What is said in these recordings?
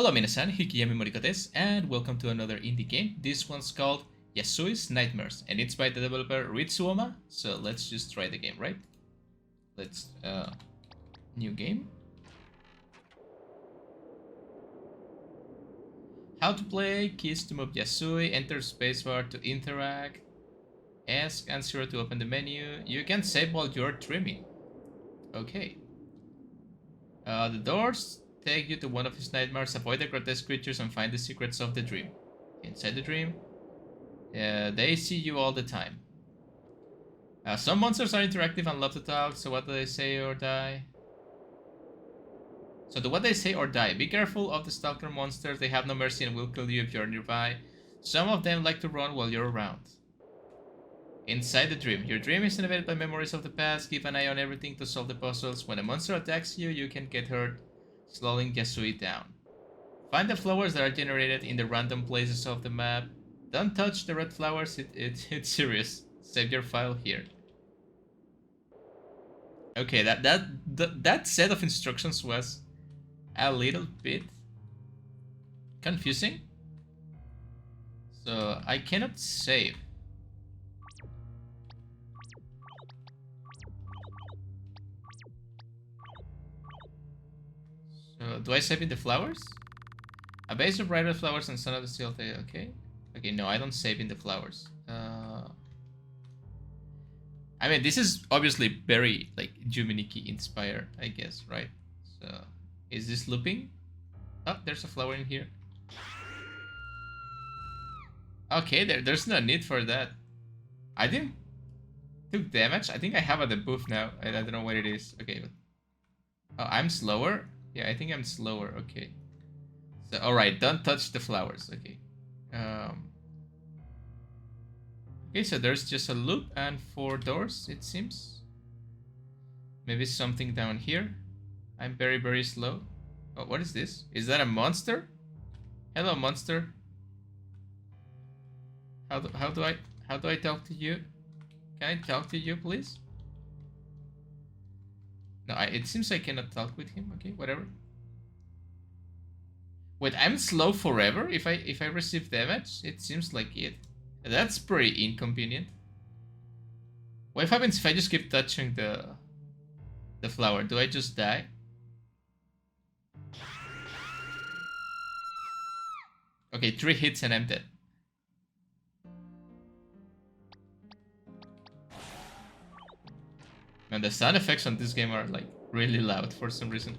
Hello minasan, Hikiyami Moriko desu, and welcome to another indie game. This one's called Yasui's Nightmares, and it's by the developer Ritsuoma. So let's just try the game, right? Let's, new game. How to play, keys to move Yasui, enter spacebar to interact, ask and 0 to open the menu. You can save while you're dreaming. Okay. The doors take you to one of his nightmares, avoid the grotesque creatures, and find the secrets of the dream. Inside the dream, they see you all the time. Some monsters are interactive and love to talk, so what do they say or die? So do what they say or die. Be careful of the stalker monsters, they have no mercy and will kill you if you're nearby. Some of them like to run while you're around. Inside the dream. Your dream is inhabited by memories of the past. Keep an eye on everything to solve the puzzles. When a monster attacks you, you can get hurt, slowing Yasui down. Find the flowers that are generated in the random places of the map. Don't touch the red flowers, it's serious. Save your file here. Okay, that set of instructions was a little bit confusing. So I cannot save. So do I save in the flowers? A base of bright red flowers and son of the steel. Okay. Okay, no, I don't save in the flowers. I mean, this is obviously very, like, Juminiki inspired, I guess, right? So, is this looping? Oh, there's a flower in here. Okay, there's no need for that. I didn't took damage. I think I have a debuff now. I don't know what it is. Okay, but... Oh, I'm slower? Yeah, I think I'm slower. Okay. So, alright, don't touch the flowers. Okay. Okay, so there's just a loop and 4 doors, it seems. Maybe something down here. I'm very, very slow. Oh, what is this? Is that a monster? Hello, monster. How do I talk to you? Can I talk to you, please? No, it seems I cannot talk with him. Okay, whatever. Wait, I'm slow forever if I receive damage? It seems like it. That's pretty inconvenient. What happens if I just keep touching the flower? Do I just die? Okay, 3 hits and I'm dead. Man, the sound effects on this game are like really loud for some reason.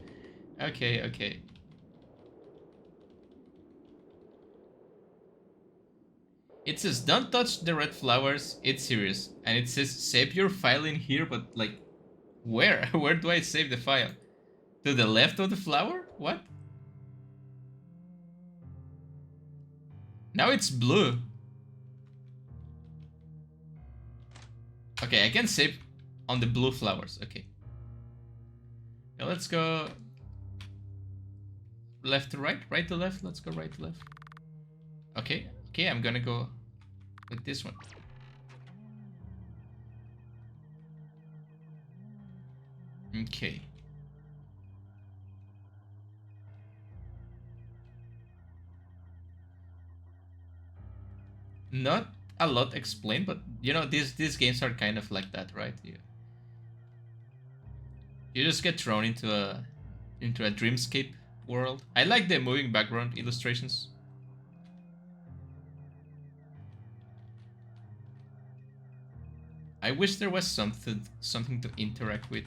Okay, okay. It says, don't touch the red flowers, it's serious. And it says, save your file in here, but like, where? Where do I save the file? To the left of the flower? What? Now it's blue. Okay, I can save on the blue flowers, okay. Now let's go left to right, right to left, let's go right to left. Okay. Okay, I'm gonna go with this one. Okay. Not a lot explained, but you know, these games are kind of like that, right? You just get thrown into a dreamscape world. I like the moving background illustrations. I wish there was something to interact with.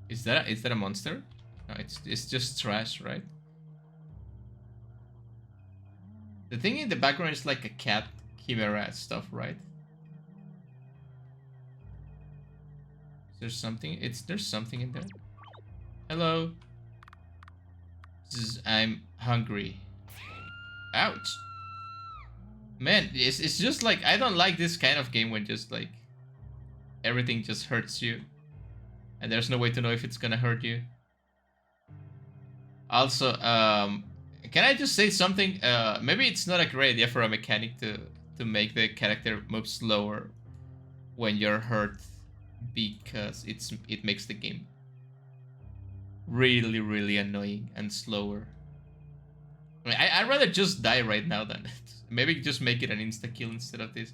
Is that a monster? No, it's just trash, right? The thing in the background is like a cat chimera stuff, right? Is there something? There's something in there. Hello. I'm hungry. Ouch. Man, it's just like, I don't like this kind of game when just like everything just hurts you and there's no way to know if it's gonna hurt you. Also, can I just say something? Maybe it's not a great idea for a mechanic to make the character move slower when you're hurt, because it makes the game really, really annoying and slower. I mean, I'd rather just die right now than maybe just make it an insta kill instead of this.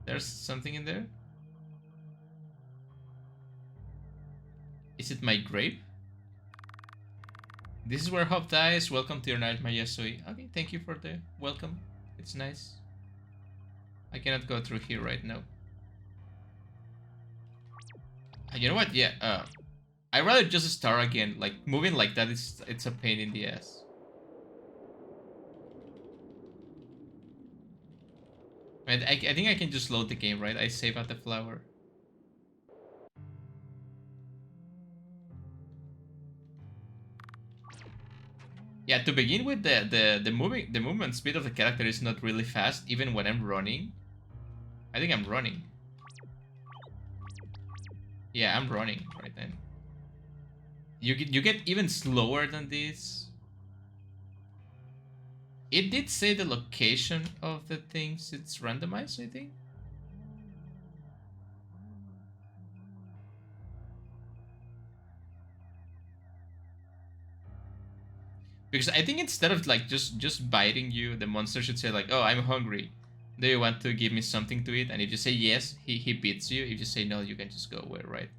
There's something in there. Is it my grape? This is where Hope dies. Welcome to your night, my Yasui. Okay, thank you for the welcome. It's nice. I cannot go through here right now. You know what? Yeah. I'd rather just start again. Like moving like that is it's a pain in the ass. And I think I can just load the game, right? I save at the flower. Yeah, to begin with, the movement speed of the character is not really fast, even when I'm running. I think I'm running. Yeah, I'm running right then. You get even slower than this. It did say the location of the things. It's randomized, I think. Because I think instead of like just biting you, the monster should say like, "Oh, I'm hungry. Do you want to give me something to eat?" And if you say yes, he beats you. If you say no, you can just go away, right?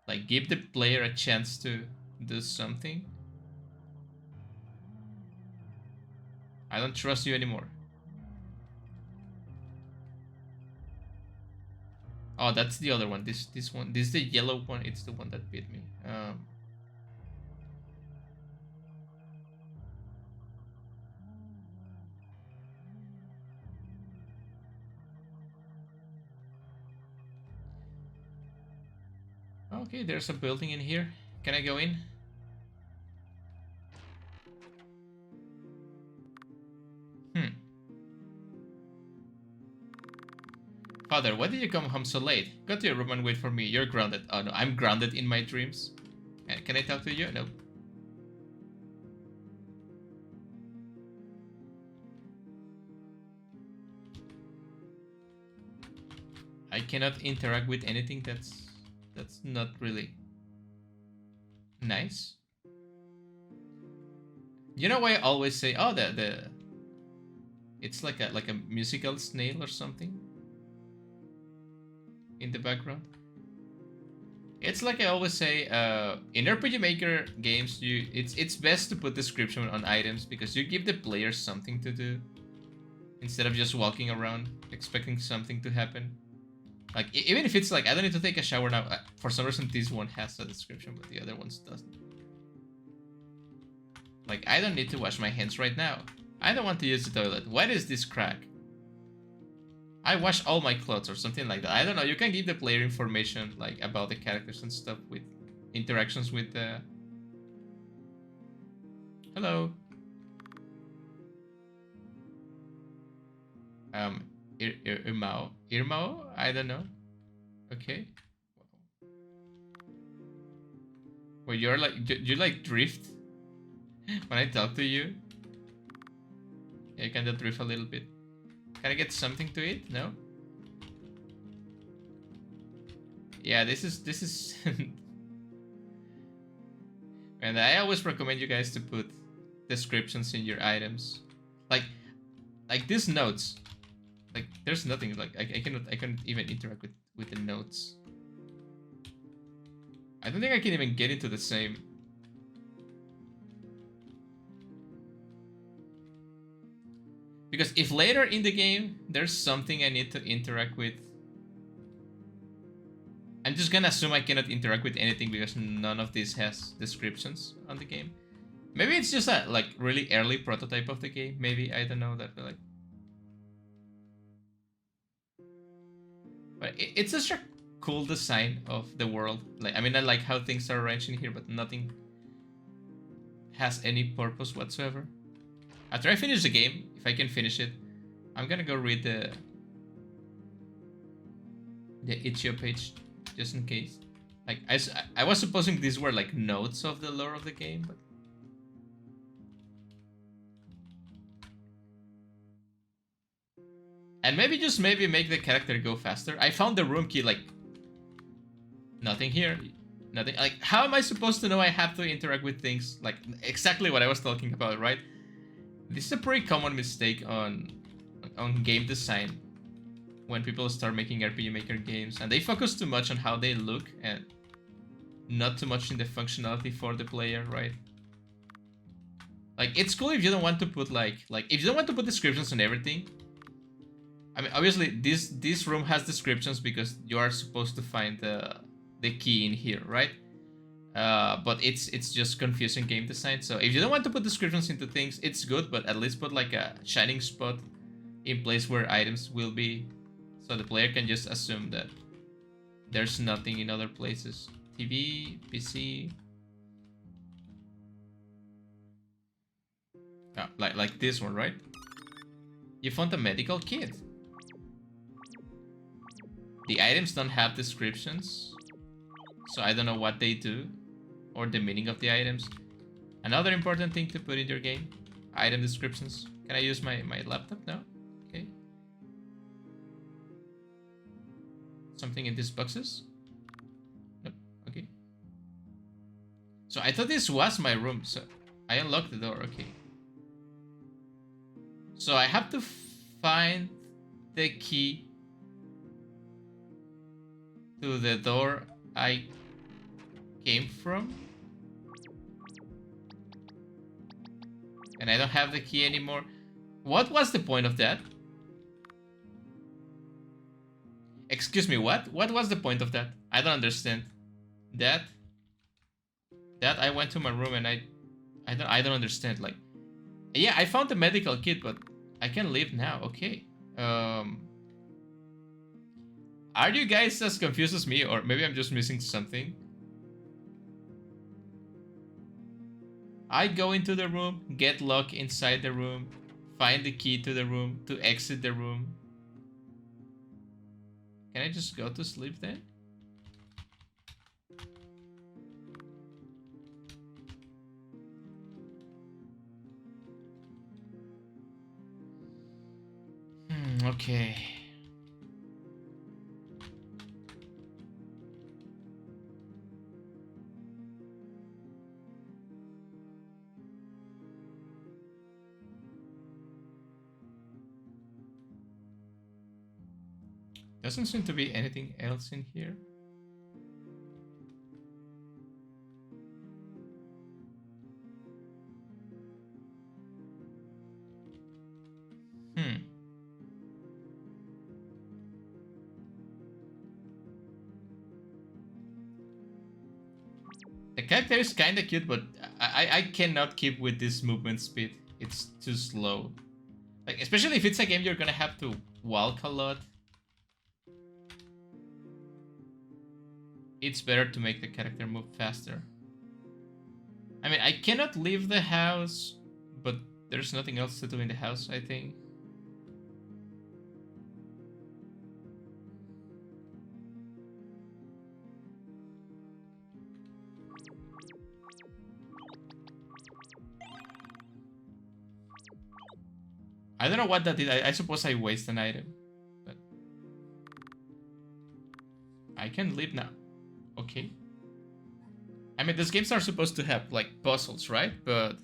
Like give the player a chance to do something. I don't trust you anymore. Oh, that's the other one. This one. This is the yellow one. It's the one that bit me. Okay, there's a building in here. Can I go in? Father, why did you come home so late? Go to your room and wait for me. You're grounded. Oh no, I'm grounded in my dreams. Can I talk to you? No. I cannot interact with anything. That's not really nice. You know why I always say, oh, the it's like a musical snail or something in the background. It's like I always say, in RPG Maker games, it's best to put description on items because you give the players something to do instead of just walking around expecting something to happen. Like even if it's like I don't need to take a shower now. For some reason, this one has a description, but the other ones doesn't. Like I don't need to wash my hands right now. I don't want to use the toilet. What is this crack? I wash all my clothes or something like that. I don't know. You can give the player information like about the characters and stuff with interactions with the. Hello. Irmao? I don't know. Okay. Well, you're like you like drift when I talk to you. Yeah, you kind of drift a little bit. Can I get something to eat? No. Yeah, this is. And I always recommend you guys to put descriptions in your items, like these notes. Like there's nothing like I cannot even interact with the notes. I don't think I can even get into the same. Because if later in the game there's something I need to interact with, I'm just gonna assume I cannot interact with anything because none of this has descriptions on the game. Maybe it's just a like really early prototype of the game. Maybe I don't know that like. But it's such a cool design of the world. Like I mean I like how things are arranged in here, but nothing has any purpose whatsoever. After I finish the game, if I can finish it, I'm gonna go read the itch.io page just in case. Like I was supposing these were like notes of the lore of the game, but and maybe just maybe make the character go faster. I found the room key like nothing here. Nothing. Like, how am I supposed to know I have to interact with things? Like, exactly what I was talking about, right? This is a pretty common mistake on game design when people start making RPG Maker games, and they focus too much on how they look and not too much in the functionality for the player, right? Like, it's cool if you don't want to put like if you don't want to put descriptions on everything. I mean, obviously this room has descriptions because you are supposed to find the key in here, right? But it's just confusing game design. So if you don't want to put descriptions into things, it's good, but at least put like a shining spot in place where items will be, so the player can just assume that there's nothing in other places. TV, PC. Oh, like this one, right? You found a medical kit. The items don't have descriptions, so I don't know what they do or the meaning of the items. Another important thing to put in your game: item descriptions. Can I use my laptop now? Okay. Something in these boxes? Nope. Okay. So I thought this was my room, so I unlocked the door. Okay. So I have to find the key to the door I came from. And I don't have the key anymore. What was the point of that? Excuse me, what? What was the point of that? I don't understand. That I went to my room and I don't understand. Like, yeah, I found the medical kit, but I can leave now. Okay. Are you guys as confused as me, or maybe I'm just missing something? I go into the room, get locked inside the room, find the key to the room, to exit the room. Can I just go to sleep then? Okay. Doesn't seem to be anything else in here. The character is kinda cute, but I cannot keep with this movement speed. It's too slow. Like, especially if it's a game you're gonna have to walk a lot. It's better to make the character move faster. I mean, I cannot leave the house, but there's nothing else to do in the house, I think. I don't know what that did. I suppose I waste an item. But I can leave now. Okay. I mean, these games are supposed to have, like, puzzles, right? But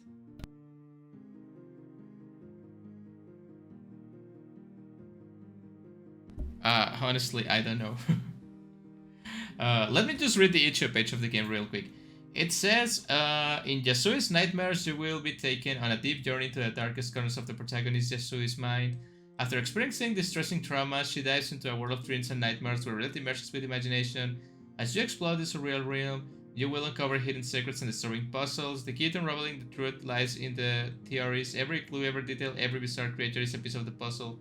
honestly, I don't know. Let me just read the itch page of the game real quick. It says, in Yasui's nightmares, you will be taken on a deep journey to the darkest corners of the protagonist Yasui's mind. After experiencing distressing trauma, she dives into a world of dreams and nightmares where reality merges with imagination. As you explore this surreal realm, you will uncover hidden secrets and disturbing puzzles. The key to unraveling the truth lies in the theories. Every clue, every detail, every bizarre creature is a piece of the puzzle.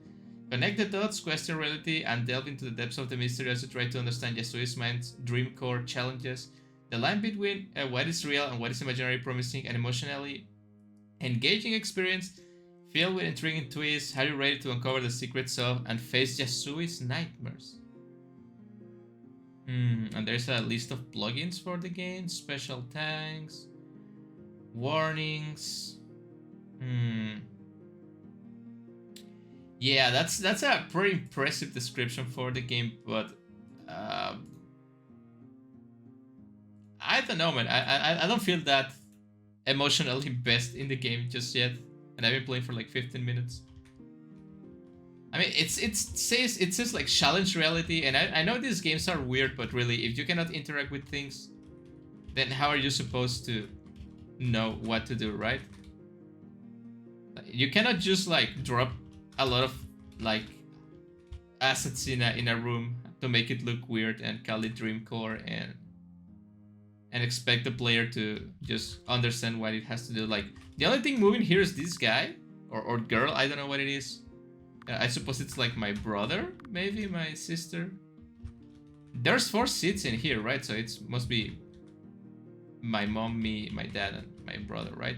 Connect the dots, question reality, and delve into the depths of the mystery as you try to understand Yasui's mind's dream core challenges. The line between what is real and what is imaginary, promising an emotionally engaging experience filled with intriguing twists. Are you ready to uncover the secrets of and face Yasui's nightmares? And there's a list of plugins for the game, special tags, warnings. Yeah, that's a pretty impressive description for the game, but don't know, man. I don't feel that emotionally invested in the game just yet, and I've been playing for like 15 minutes. I mean, it says like challenge reality, and I know these games are weird, but really, if you cannot interact with things, then how are you supposed to know what to do, right? You cannot just like drop a lot of like assets in a room to make it look weird and call it Dreamcore and expect the player to just understand what it has to do. Like, the only thing moving here is this guy or girl. I don't know what it is. I suppose it's like my brother, maybe my sister. There's 4 seats in here, right? So it must be my mom, me, my dad, and my brother, right?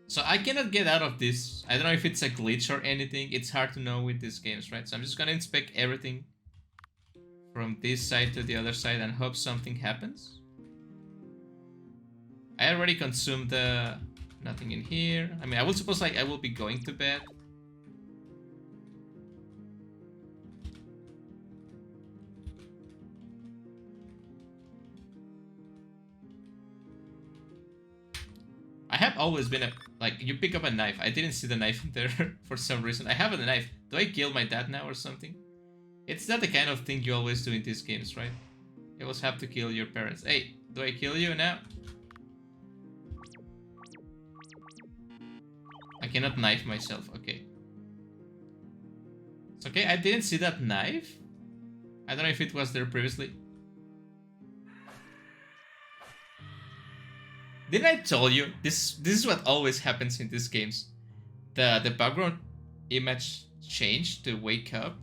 So I cannot get out of this. I don't know if it's a glitch or anything. It's hard to know with these games, right? So I'm just gonna inspect everything from this side to the other side and hope something happens. I already consumed the... Nothing in here. I mean, I will suppose like I will be going to bed. I have always been a... Like, you pick up a knife. I didn't see the knife in there for some reason. I have a knife. Do I kill my dad now or something? It's not the kind of thing you always do in these games, right? You always have to kill your parents. Hey, do I kill you now? I cannot knife myself. Okay. It's okay. I didn't see that knife. I don't know if it was there previously. Didn't I tell you? This is what always happens in these games. The background image changed to wake up.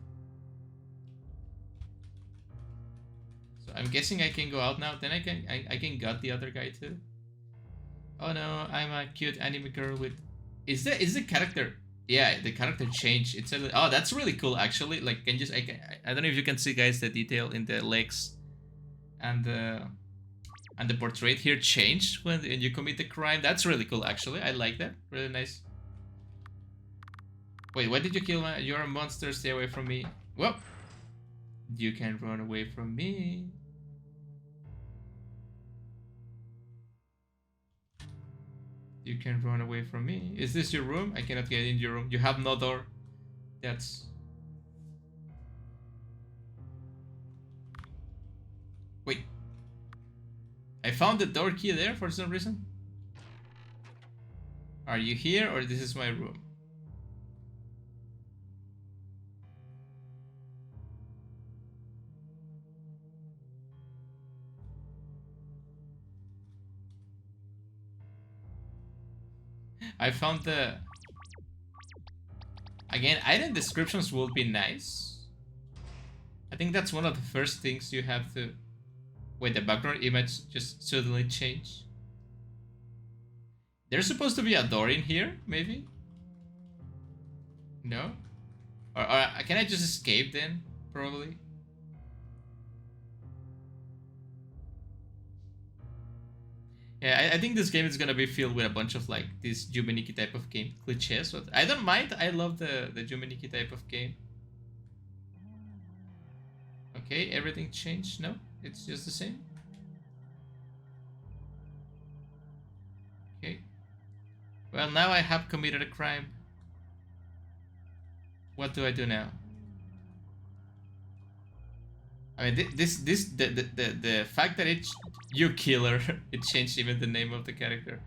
So I'm guessing I can go out now. Then I can gut the other guy too. Oh no, I'm a cute anime girl with... Is the character? Yeah, the character changed. It's a... Oh, that's really cool actually. Like, I don't know if you can see, guys, the detail in the legs and the portrait here changed when you commit the crime. That's really cool actually. I like that. Really nice. Wait, why did you kill my... You're a monster. Stay away from me. Well, you can't run away from me. You can run away from me. Is this your room? I cannot get in your room. You have no door. That's... Wait. I found the door key there for some reason. Are you here or this is my room? I found the... Again, item descriptions will be nice. I think that's one of the first things you have to... Wait, the background image just suddenly changed. There's supposed to be a door in here, maybe? No? Or can I just escape then? Probably. Yeah, I think this game is gonna be filled with a bunch of like this Jumeniki type of game cliches, but I don't mind. I love the Jumeniki type of game. Okay, everything changed. No, it's just the same. Okay. Well, now I have committed a crime. What do I do now? I mean, the fact that it's you killer, it changed even the name of the character.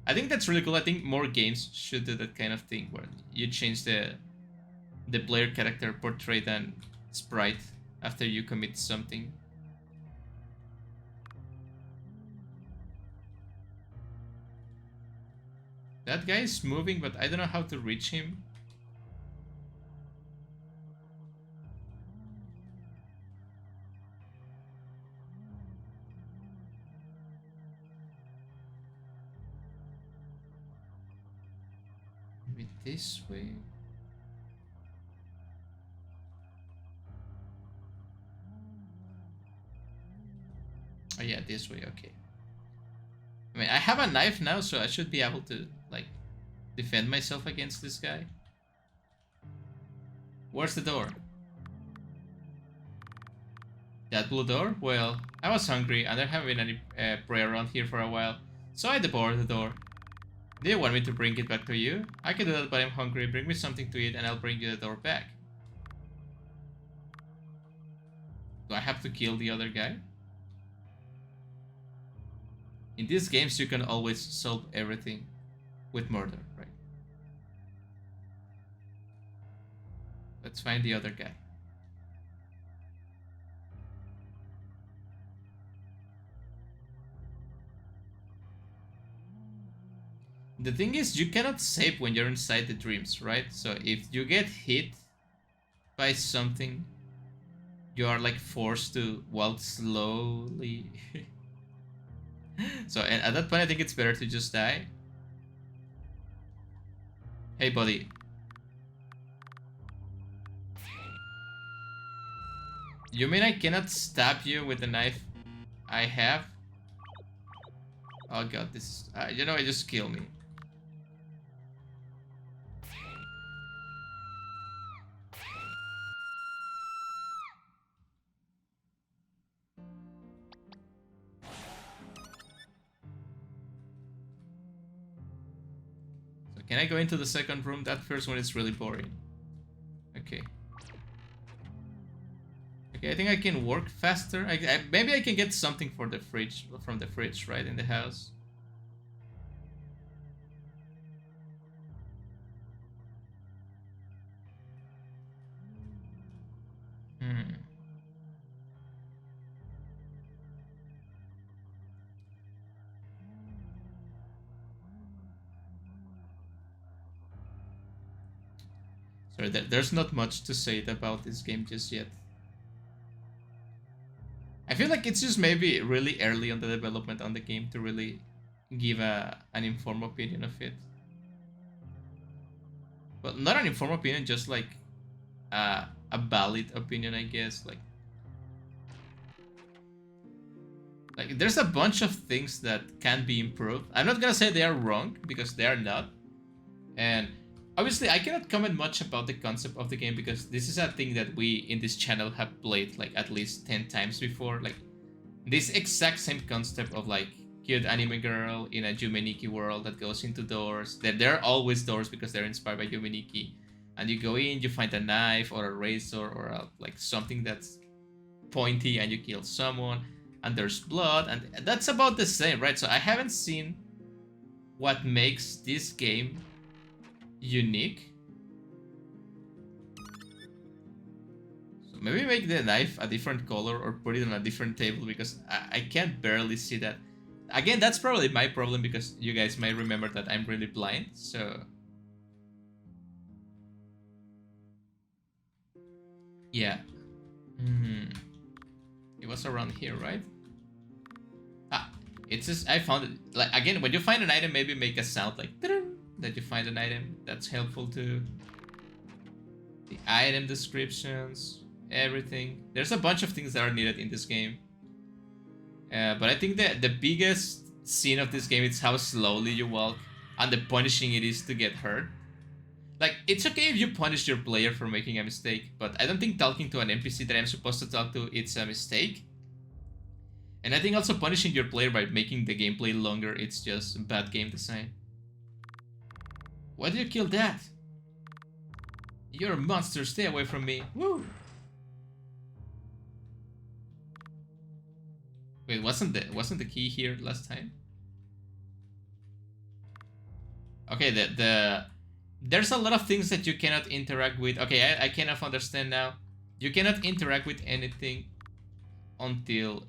I think that's really cool. I think more games should do that kind of thing where you change the player character portrait and sprite after you commit something. That guy is moving, but I don't know how to reach him. Maybe this way. Oh yeah, this way, okay. I mean, I have a knife now, so I should be able to, like, defend myself against this guy. Where's the door? That blue door? Well, I was hungry and there haven't been any prey around here for a while, so I devoured the door. Do you want me to bring it back to you? I can do that, but I'm hungry. Bring me something to eat and I'll bring you the door back. Do I have to kill the other guy? In these games, you can always solve everything with murder, right? Let's find the other guy. The thing is, you cannot save when you're inside the dreams, right? So if you get hit by something, you are like forced to walk slowly. So and at that point, I think it's better to just die. Hey, buddy. You mean I cannot stab you with the knife I have? Oh god, this is... you know, it just killed me. So can I go into the second room? That first one is really boring. Okay. Okay, I think I can work faster. Maybe I can get something for the fridge, from the fridge, right, in the house. Sorry, there's not much to say about this game just yet. I feel like it's just maybe really early on the development on the game to really give an informed opinion of it. But not an informed opinion, just like a valid opinion, I guess. Like there's a bunch of things that can be improved. I'm not gonna say they are wrong, because they are not. And obviously, I cannot comment much about the concept of the game, because this is a thing that we in this channel have played like at least 10 times before. Like this exact same concept of like cute anime girl in a Yumeniki world that goes into doors. That there are always doors because they're inspired by Yumeniki. And you go in, you find a knife or a razor or like something that's pointy, and you kill someone. And there's blood, and that's about the same, right? So I haven't seen what makes this game unique. So maybe make the knife a different color or put it on a different table, because I can't barely see that. Again, that's probably my problem, because you guys might remember that I'm really blind, so... Yeah. It was around here, right? It's just, I found it. Like, again, when you find an item, maybe make a sound like that you find an item. That's helpful too. The item descriptions, everything. There's a bunch of things that are needed in this game. But I think that the biggest scene of this game is how slowly you walk and the punishing it is to get hurt. Like, it's okay if you punish your player for making a mistake, but I don't think talking to an NPC that I'm supposed to talk to, it's a mistake. And I think also punishing your player by making the gameplay longer, it's just bad game design. Why did you kill that? You're a monster, stay away from me. Woo! Wait, wasn't the key here last time? Okay, there's a lot of things that you cannot interact with. Okay, I kind of understand now. You cannot interact with anything until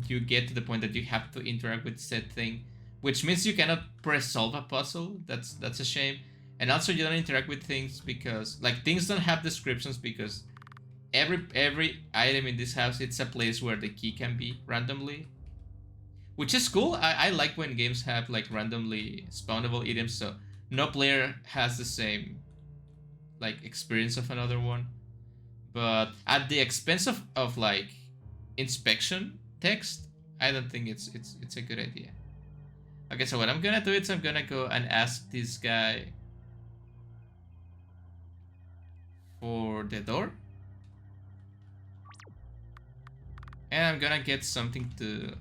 you get to the point that you have to interact with said thing, which means you cannot solve a puzzle. That's a shame. And also you don't interact with things because like things don't have descriptions, because every item in this house, it's a place where the key can be randomly, which is cool. I like when games have like randomly spawnable items, so no player has the same like experience of another one. But at the expense of like inspection text, I don't think it's a good idea. Okay, so what I'm gonna do is I'm gonna go and ask this guy for the door. And I'm gonna get something to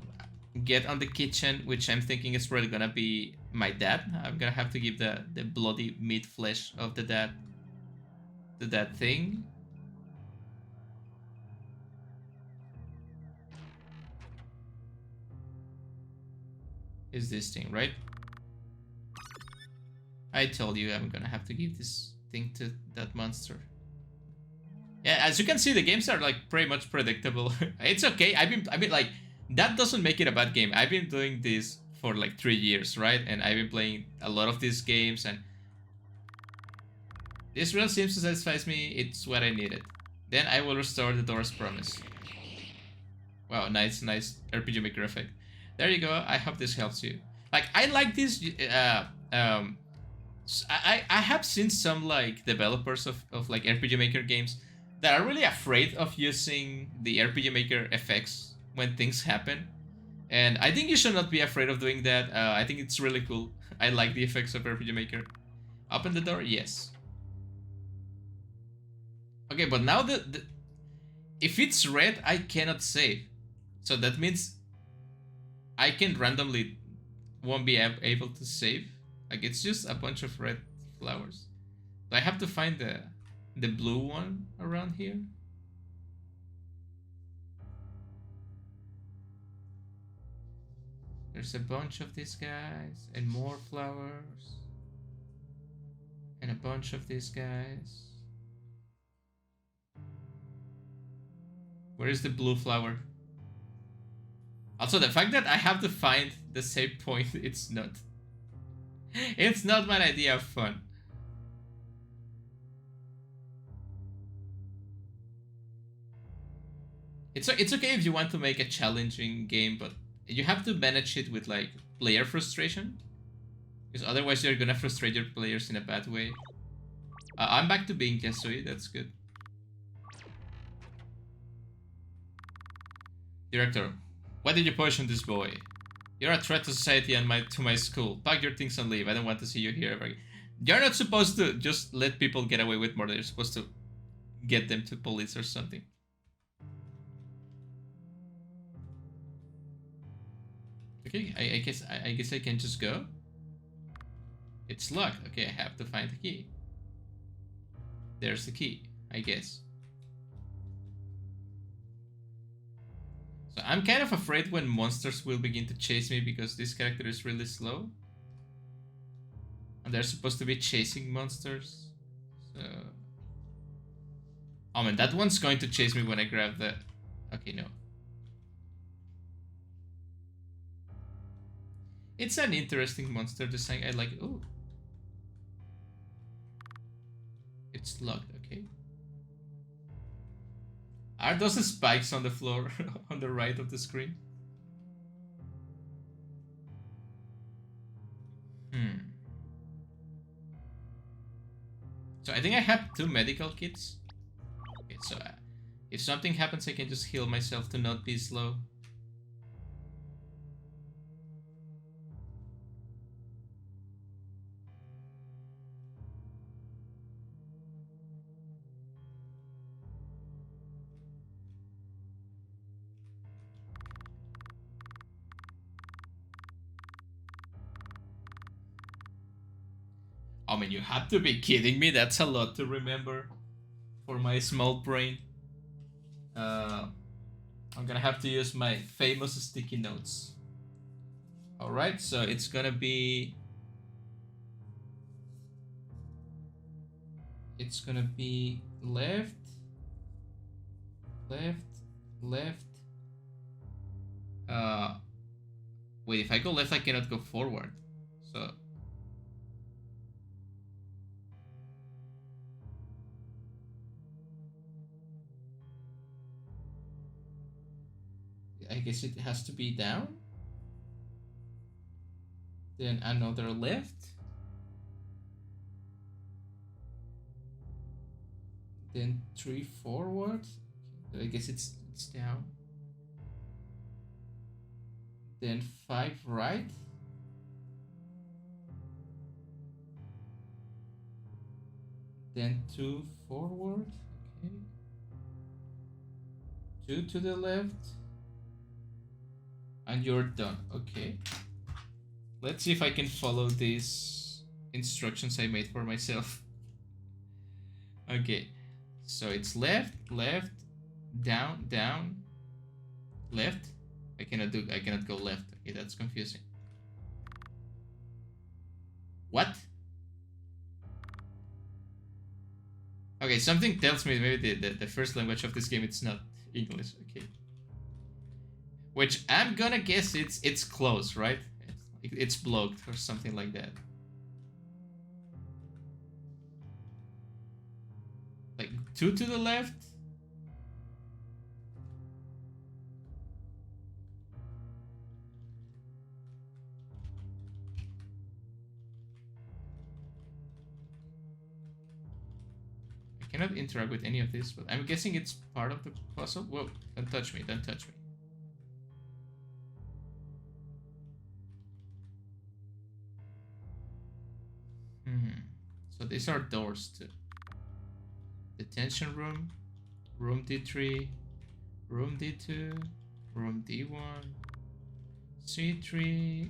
get on the kitchen, which I'm thinking is probably gonna be my dad. I'm gonna have to give the bloody meat flesh of the dad to that thing. Is this thing, right? I told you I'm gonna have to give this thing to that monster. Yeah, as you can see, the games are like pretty much predictable. It's okay. I mean, like, that doesn't make it a bad game. I've been doing this for like 3 years, right? And I've been playing a lot of these games, and this really seems to satisfy me. It's what I needed. Then I will restore the door's promise. Wow, nice, nice RPG Maker effect. There you go. I hope this helps you. Like, I like this. I have seen some like developers of like RPG Maker games that are really afraid of using the RPG Maker effects when things happen. And I think you should not be afraid of doing that. I think it's really cool. I like the effects of RPG Maker. Open the door? Yes. Okay, but now if it's red, I cannot save. So that means I can randomly won't be able to save. Like, it's just a bunch of red flowers. Do I have to find the blue one around here? There's a bunch of these guys and more flowers. And a bunch of these guys. Where is the blue flower? Also, the fact that I have to find the save point, it's not. It's not my idea of fun. It's okay if you want to make a challenging game, but you have to manage it with like player frustration, because otherwise you're gonna frustrate your players in a bad way. I'm back to being Yasui, that's good. Director, why did you poison this boy? You're a threat to society and to my school. Pack your things and leave. I don't want to see you here ever again. You're not supposed to just let people get away with murder. You're supposed to get them to police or something. Okay, I guess I can just go. It's locked. Okay, I have to find the key. There's the key, I guess. So I'm kind of afraid when monsters will begin to chase me because this character is really slow. And they're supposed to be chasing monsters. So... oh man, that one's going to chase me when I grab the... okay, no. It's an interesting monster design. I like it. Oh. It's locked, okay. Are those spikes on the floor on the right of the screen? So I think I have 2 medical kits. Okay, so if something happens, I can just heal myself to not be slow. I mean, you have to be kidding me. That's a lot to remember for my small brain. I'm gonna have to use my famous sticky notes. Alright, so it's gonna be... it's gonna be left, left, left. Wait, if I go left, I cannot go forward. So... I guess it has to be down. Then another left. Then 3 forward. So I guess it's down. Then 5 right. Then 2 forward. Okay. 2 to the left. And you're done. Okay. Let's see if I can follow these instructions I made for myself. Okay. So it's left, left, down, down, left. I cannot go left. Okay, that's confusing. What? Okay, something tells me maybe the first language of this game it's not English. Okay. Which I'm gonna guess it's close, right? It's blocked or something like that. Like 2 to the left. I cannot interact with any of this, but I'm guessing it's part of the puzzle. Whoa, don't touch me, don't touch me. So these are doors too. Detention room, room D3, room D2, room D1, C3,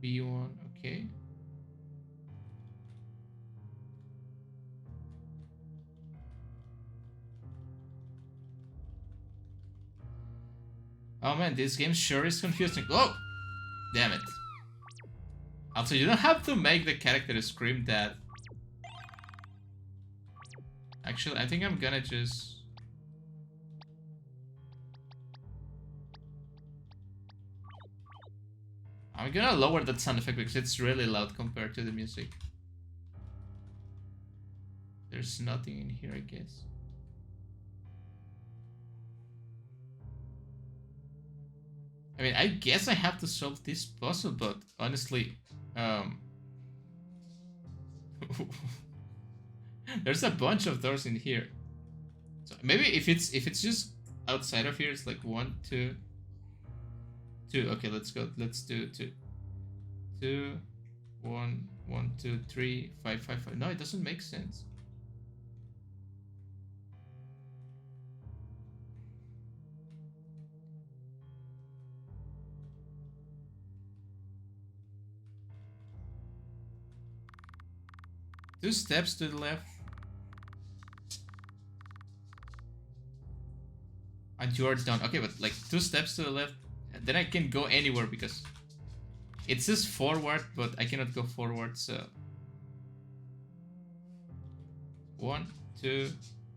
B1, okay. Oh man, this game sure is confusing. Oh! Damn it. Also, you don't have to make the character scream that. Actually, I think I'm gonna just... I'm gonna lower that sound effect because it's really loud compared to the music. There's nothing in here, I guess. I mean, I guess I have to solve this puzzle, but honestly, there's a bunch of doors in here. So maybe if it's just outside of here, it's like 1, 2, 2. Okay, let's go. Let's do 2, 2, 1, 1, 2, 3, 5, 5, 5. No, it doesn't make sense. Two steps to the left. And you are done. Okay, but like 2 steps to the left. Then I can go anywhere because it says forward, but I cannot go forward, so 1, 2,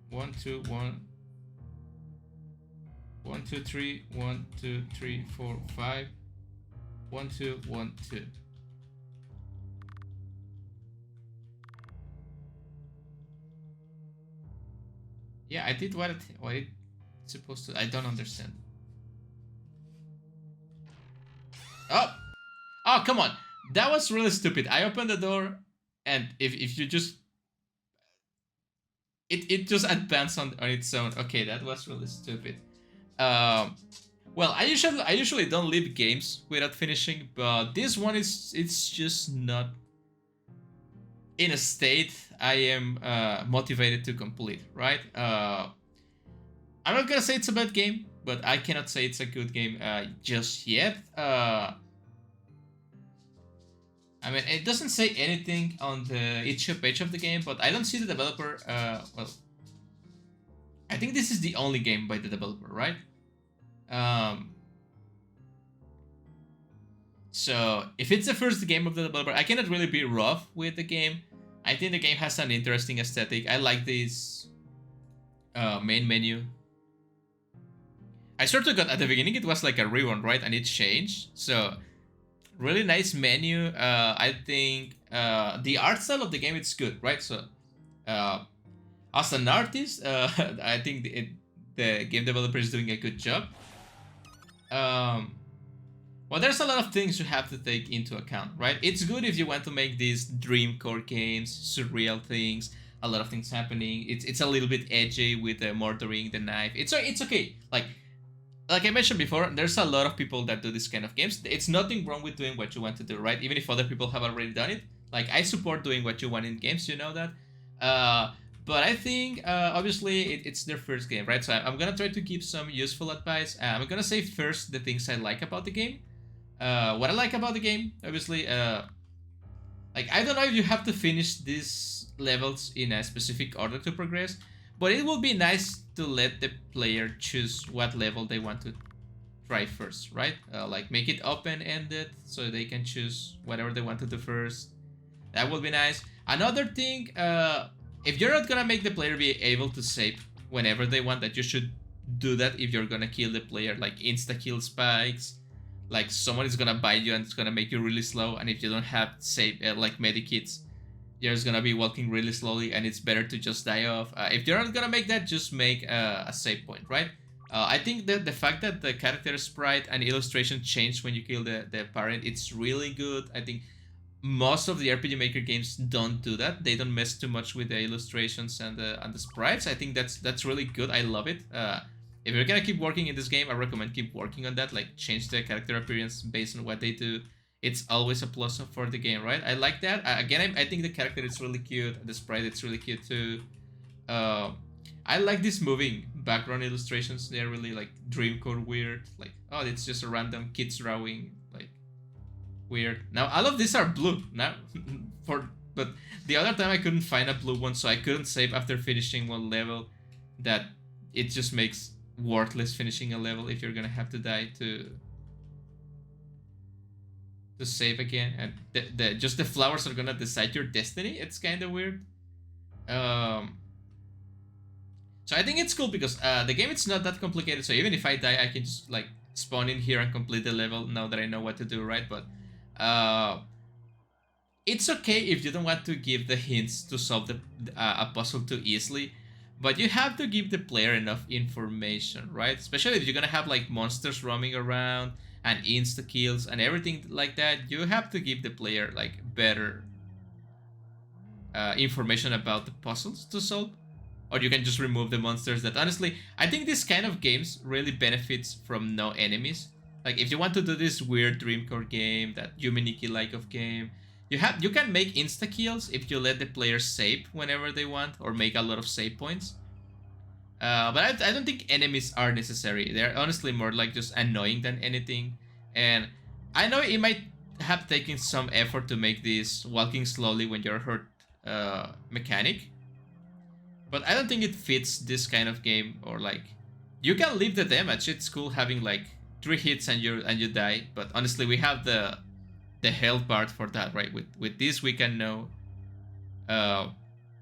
1, 2, 1, 1, 2, 3, 1, 2, 3, 4, 5, 1, 2, 1, 2. Yeah, I did what it's supposed to. I don't understand. Oh! Oh, come on. That was really stupid. I opened the door, and if you just... It just advanced on its own. Okay, that was really stupid. Well, I usually don't leave games without finishing, but this one it's just not in a state I am motivated to complete, right? I'm not gonna say it's a bad game, but I cannot say it's a good game just yet. I mean, it doesn't say anything on the itch.io page of the game, but I don't see the developer. Well, I think this is the only game by the developer, right? So if it's the first game of the developer, I cannot really be rough with the game. I think the game has an interesting aesthetic. I like this main menu. I sort of got at the beginning it was like a rerun, right? And it changed. So really nice menu. I think the art style of the game it's good, right? So as an artist, I think the game developer is doing a good job. Well, there's a lot of things you have to take into account, right? It's good if you want to make these dream core games, surreal things, a lot of things happening. It's a little bit edgy with the murdering, the knife. It's okay. Like I mentioned before, there's a lot of people that do this kind of games. It's nothing wrong with doing what you want to do, right? Even if other people have already done it. Like, I support doing what you want in games, you know that. But I think obviously it's their first game, right? So I'm gonna try to give some useful advice. I'm gonna say first the things I like about the game. What I like about the game, obviously, like I don't know if you have to finish these levels in a specific order to progress, but it will be nice to let the player choose what level they want to try first, right? Like make it open-ended so they can choose whatever they want to do first. That would be nice. Another thing, if you're not gonna make the player be able to save whenever they want, that you should do that if you're gonna kill the player, like insta-kill spikes, like someone is gonna bite you and it's gonna make you really slow, and if you don't have save like medikits, you're just gonna be walking really slowly, and it's better to just die off. If you're not gonna make that, just make a save point, right? I think that the fact that the character sprite and illustration change when you kill the parent, it's really good. I think most of the RPG Maker games don't do that. They don't mess too much with the illustrations and the sprites. I think that's really good. I love it. If you're gonna keep working in this game, I recommend keep working on that. Like change the character appearance based on what they do. It's always a plus for the game, right? I like that. Again, I think the character is really cute. The sprite it's really cute too. I like these moving background illustrations. They're really like dreamcore weird. Like, oh, it's just a random kids drawing. Like, weird. Now all of these are blue. Now, but the other time I couldn't find a blue one, so I couldn't save after finishing one level. That it just makes worthless finishing a level if you're gonna have to die to save again, and just the flowers are gonna decide your destiny. It's kind of weird. So I think it's cool because the game it's not that complicated. So even if I die, I can just like spawn in here and complete the level now that I know what to do, right? But it's okay if you don't want to give the hints to solve a puzzle too easily. But you have to give the player enough information, right? Especially if you're gonna have like monsters roaming around and insta kills and everything like that. You have to give the player like better information about the puzzles to solve, or you can just remove the monsters. That honestly, I think this kind of games really benefits from no enemies. Like if you want to do this weird dreamcore game, that Yumeniki like of game, you can make insta kills if you let the player save whenever they want, or make a lot of save points. But I don't think enemies are necessary. They're honestly more like just annoying than anything. And I know it might have taken some effort to make this walking slowly when you're hurt mechanic, but I don't think it fits this kind of game. Or like, you can leave the damage. It's cool having like 3 hits and you die. But honestly, we have the health bar for that, right? With this, we can know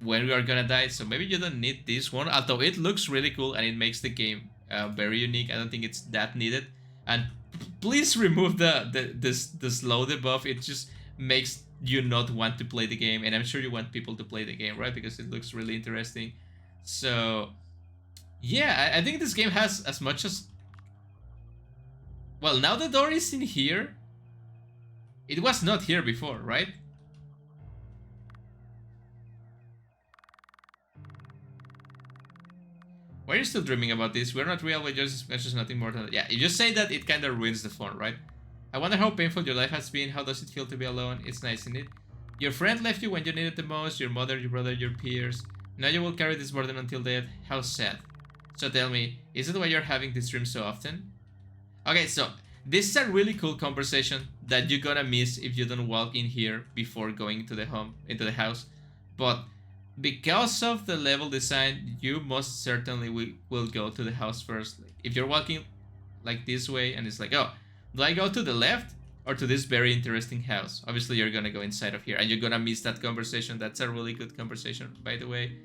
when we are gonna die. So maybe you don't need this one, although it looks really cool and it makes the game very unique. I don't think it's that needed. And please remove the slow debuff. It just makes you not want to play the game, and I'm sure you want people to play the game, right? Because it looks really interesting. So yeah, I think this game has as much as, well, now the door is in here. It was not here before, right? Why are you still dreaming about this? We're not real, we're just nothing more than that. Yeah, you just say that, it kind of ruins the fun, right? I wonder how painful your life has been. How does it feel to be alone? It's nice, isn't it? Your friend left you when you needed the most. Your mother, your brother, your peers. Now you will carry this burden until death. How sad. So tell me, is it why you're having this dream so often? Okay, so this is a really cool conversation that you're gonna miss if you don't walk in here before going to into the house. But because of the level design, you most certainly will go to the house first. If you're walking like this way and it's like, oh, do I go to the left or to this very interesting house? Obviously, you're gonna go inside of here and you're gonna miss that conversation. That's a really good conversation, by the way.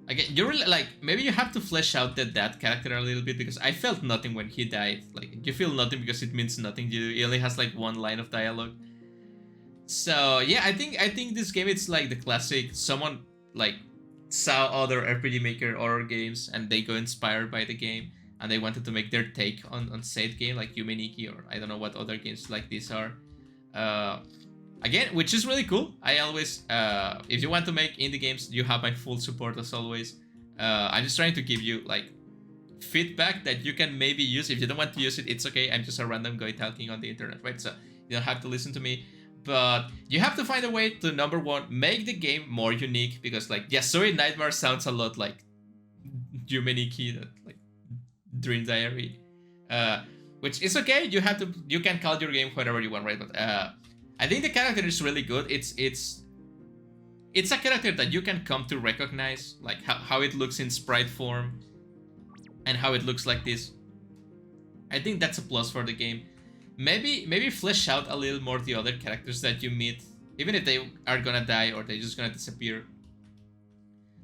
Again, you really like, maybe you have to flesh out that character a little bit, because I felt nothing when he died. Like, you feel nothing because it means nothing to you. He only has like one line of dialogue. So yeah, I think this game, it's like the classic, someone like saw other RPG Maker horror games and they got inspired by the game and they wanted to make their take on said game, like Yumeniki, or I don't know what other games like this are. Again, which is really cool. I always, if you want to make indie games, you have my full support as always. I'm just trying to give you like feedback that you can maybe use. If you don't want to use it, it's okay. I'm just a random guy talking on the internet, right? So you don't have to listen to me. But you have to find a way to, number one, make the game more unique, because like Yasui Nightmare sounds a lot like Yumeniki, like Dream Diary, which is okay. You can call your game whatever you want, right? But I think the character is really good. It's a character that you can come to recognize, like how it looks in sprite form and how it looks like this. I think that's a plus for the game. Maybe flesh out a little more the other characters that you meet, even if they are gonna die or they're just gonna disappear.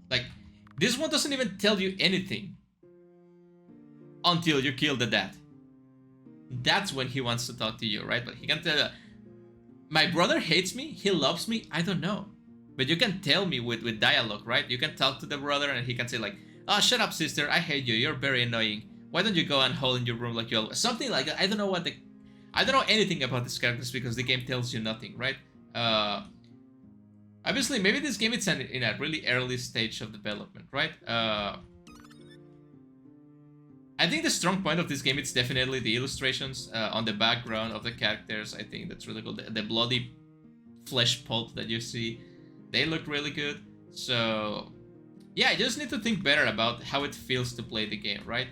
Like, this one doesn't even tell you anything until you kill the dad. That's when he wants to talk to you, right? But he can tell you, my brother hates me, he loves me, I don't know. But you can tell me with dialogue, right? You can talk to the brother and he can say like, oh, shut up, sister, I hate you, you're very annoying. Why don't you go and hole in your room like you always... Something like that. I don't know anything about these characters because the game tells you nothing, right? Obviously, maybe this game is in a really early stage of development, right? I think the strong point of this game is definitely the illustrations on the background of the characters. I think that's really cool. The bloody flesh pulp that you see, they look really good. So, yeah, I just need to think better about how it feels to play the game, right?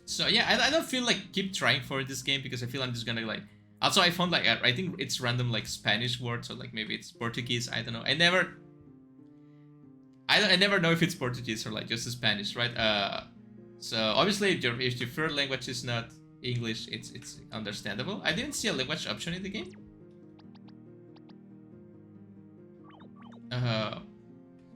So yeah, I don't feel like keep trying for this game because I feel I'm just gonna like... Also, I found like, I think it's random like Spanish words, or like maybe it's Portuguese, I don't know. I never know if it's Portuguese or like just Spanish, right? So obviously if your third language is not English, it's understandable. I didn't see a language option in the game.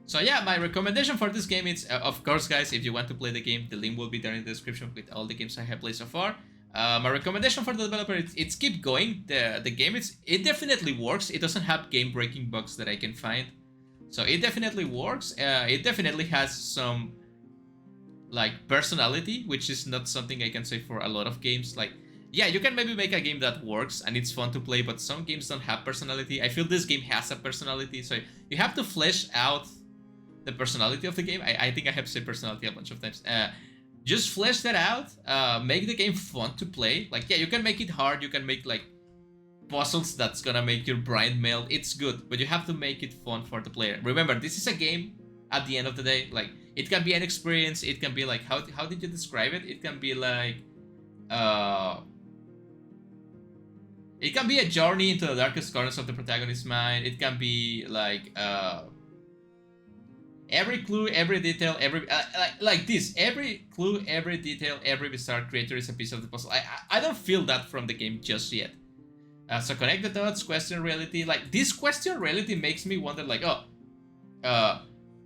So yeah, my recommendation for this game is, of course, guys, if you want to play the game, the link will be there in the description with all the games I have played so far. My recommendation for the developer, it's keep going. The game, it definitely works. It doesn't have game-breaking bugs that I can find. So it definitely works. It definitely has some like personality, which is not something I can say for a lot of games. Like, yeah, you can maybe make a game that works and it's fun to play, but some games don't have personality. I feel this game has a personality, so you have to flesh out the personality of the game. I think I have said personality a bunch of times. Just flesh that out, make the game fun to play. Like, yeah, you can make it hard, you can make like puzzles that's gonna make your brain melt. It's good, but you have to make it fun for the player. Remember, this is a game at the end of the day. Like, it can be an experience, it can be like, how did you describe it? It can be like, it can be a journey into the darkest corners of the protagonist's mind. It can be like, every clue, every detail, like this. Every clue, every detail, every bizarre creature is a piece of the puzzle. I don't feel that from the game just yet. So connect the dots, question reality. Like, this question reality makes me wonder like,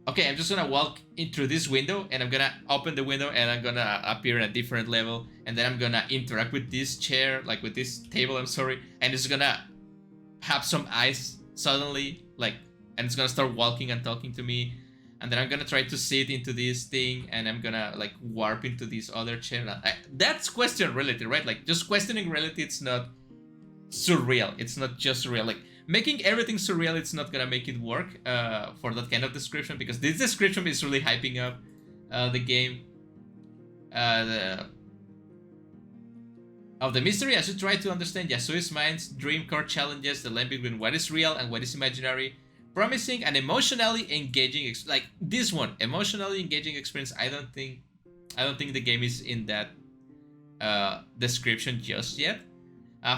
okay, I'm just gonna walk into this window and I'm gonna open the window and I'm gonna appear in a different level, and then I'm gonna interact with this chair, like with this table, I'm sorry, and it's gonna have some eyes suddenly, like, and it's gonna start walking and talking to me. And then I'm gonna try to sit into this thing, and I'm gonna like warp into this other chair. That's question reality, right? Like, just questioning reality, it's not surreal. It's not just surreal. Like, making everything surreal, it's not gonna make it work for that kind of description, because this description is really hyping up the game. Of the mystery, as you try to understand Yasui's mind's dream core challenges the line between what is real and what is imaginary, promising an emotionally engaging like this one, emotionally engaging experience. I don't think the game is in that description just yet.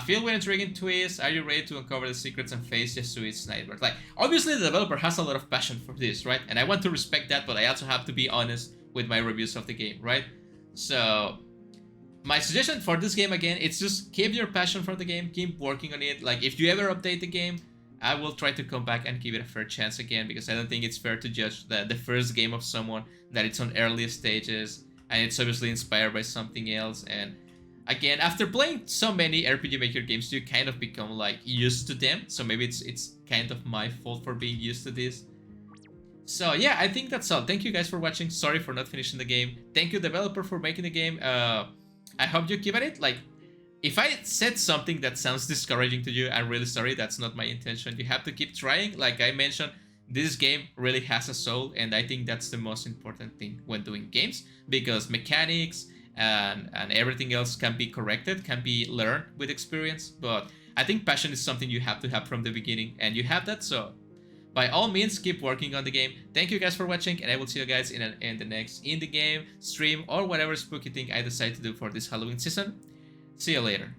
Filled with intriguing twists, are you ready to uncover the secrets and face Yasui's nightmares? Like, obviously the developer has a lot of passion for this, right? And I want to respect that, but I also have to be honest with my reviews of the game, right? So my suggestion for this game, again, it's just keep your passion for the game, keep working on it. Like, if you ever update the game, I will try to come back and give it a fair chance again, because I don't think it's fair to judge the first game of someone that it's on early stages and it's obviously inspired by something else. And again, after playing so many RPG Maker games, you kind of become like used to them. So maybe it's kind of my fault for being used to this. So yeah, I think that's all. Thank you guys for watching. Sorry for not finishing the game. Thank you, developer, for making the game. I hope you keep at it. Like, if I said something that sounds discouraging to you, I'm really sorry. That's not my intention. You have to keep trying. Like I mentioned, this game really has a soul, and I think that's the most important thing when doing games, because mechanics and everything else can be corrected, can be learned with experience. But I think passion is something you have to have from the beginning, and you have that. So by all means, keep working on the game. Thank you guys for watching, and I will see you guys in the next indie game stream or whatever spooky thing I decide to do for this Halloween season. See you later.